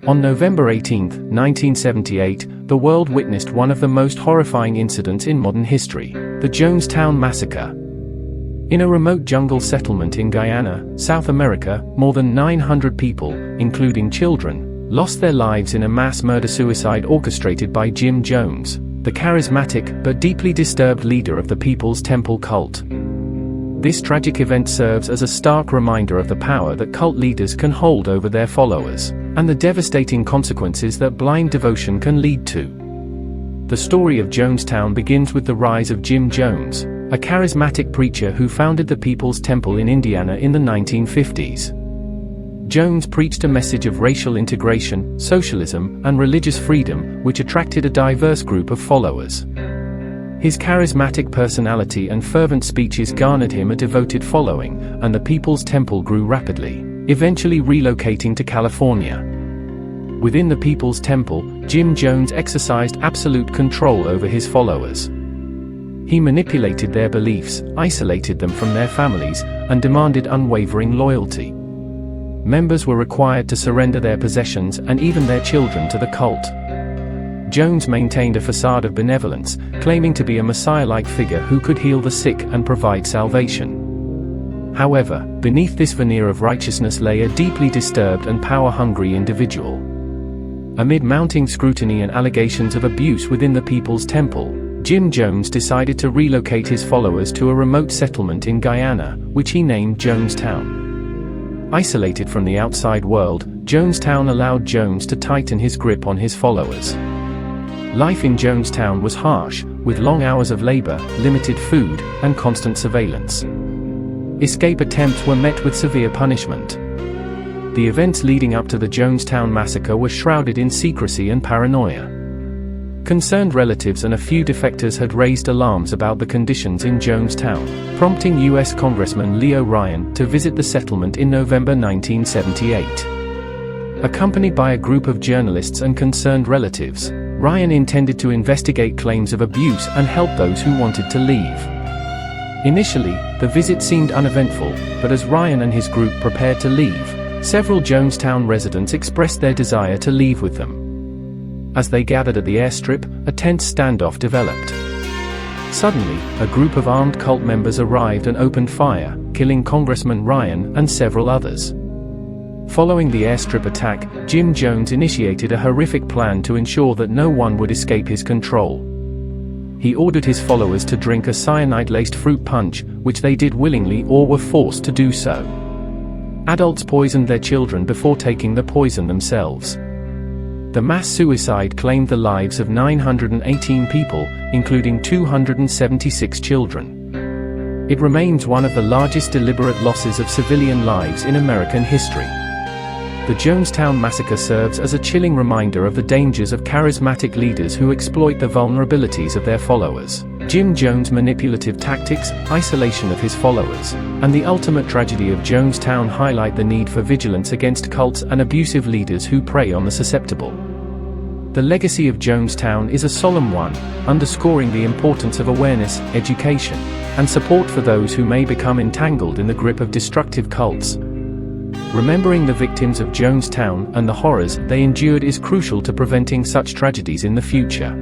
On November 18, 1978, the world witnessed one of the most horrifying incidents in modern history, the Jonestown Massacre. In a remote jungle settlement in Guyana, South America, more than 900 people, including children, lost their lives in a mass murder-suicide orchestrated by Jim Jones, the charismatic but deeply disturbed leader of the People's Temple cult. This tragic event serves as a stark reminder of the power that cult leaders can hold over their followers, and the devastating consequences that blind devotion can lead to. The story of Jonestown begins with the rise of Jim Jones, a charismatic preacher who founded the People's Temple in Indiana in the 1950s. Jones preached a message of racial integration, socialism, and religious freedom, which attracted a diverse group of followers. His charismatic personality and fervent speeches garnered him a devoted following, and the People's Temple grew rapidly, eventually relocating to California. Within the People's Temple, Jim Jones exercised absolute control over his followers. He manipulated their beliefs, isolated them from their families, and demanded unwavering loyalty. Members were required to surrender their possessions and even their children to the cult. Jones maintained a facade of benevolence, claiming to be a messiah-like figure who could heal the sick and provide salvation. However, beneath this veneer of righteousness lay a deeply disturbed and power-hungry individual. Amid mounting scrutiny and allegations of abuse within the People's Temple, Jim Jones decided to relocate his followers to a remote settlement in Guyana, which he named Jonestown. Isolated from the outside world, Jonestown allowed Jones to tighten his grip on his followers. Life in Jonestown was harsh, with long hours of labor, limited food, and constant surveillance. Escape attempts were met with severe punishment. The events leading up to the Jonestown Massacre were shrouded in secrecy and paranoia. Concerned relatives and a few defectors had raised alarms about the conditions in Jonestown, prompting U.S. Congressman Leo Ryan to visit the settlement in November 1978. Accompanied by a group of journalists and concerned relatives, Ryan intended to investigate claims of abuse and help those who wanted to leave. Initially, the visit seemed uneventful, but as Ryan and his group prepared to leave, several Jonestown residents expressed their desire to leave with them. As they gathered at the airstrip, a tense standoff developed. Suddenly, a group of armed cult members arrived and opened fire, killing Congressman Ryan and several others. Following the airstrip attack, Jim Jones initiated a horrific plan to ensure that no one would escape his control. He ordered his followers to drink a cyanide-laced fruit punch, which they did willingly or were forced to do so. Adults poisoned their children before taking the poison themselves. The mass suicide claimed the lives of 918 people, including 276 children. It remains one of the largest deliberate losses of civilian lives in American history. The Jonestown Massacre serves as a chilling reminder of the dangers of charismatic leaders who exploit the vulnerabilities of their followers. Jim Jones' manipulative tactics, isolation of his followers, and the ultimate tragedy of Jonestown highlight the need for vigilance against cults and abusive leaders who prey on the susceptible. The legacy of Jonestown is a solemn one, underscoring the importance of awareness, education, and support for those who may become entangled in the grip of destructive cults. Remembering the victims of Jonestown and the horrors they endured is crucial to preventing such tragedies in the future.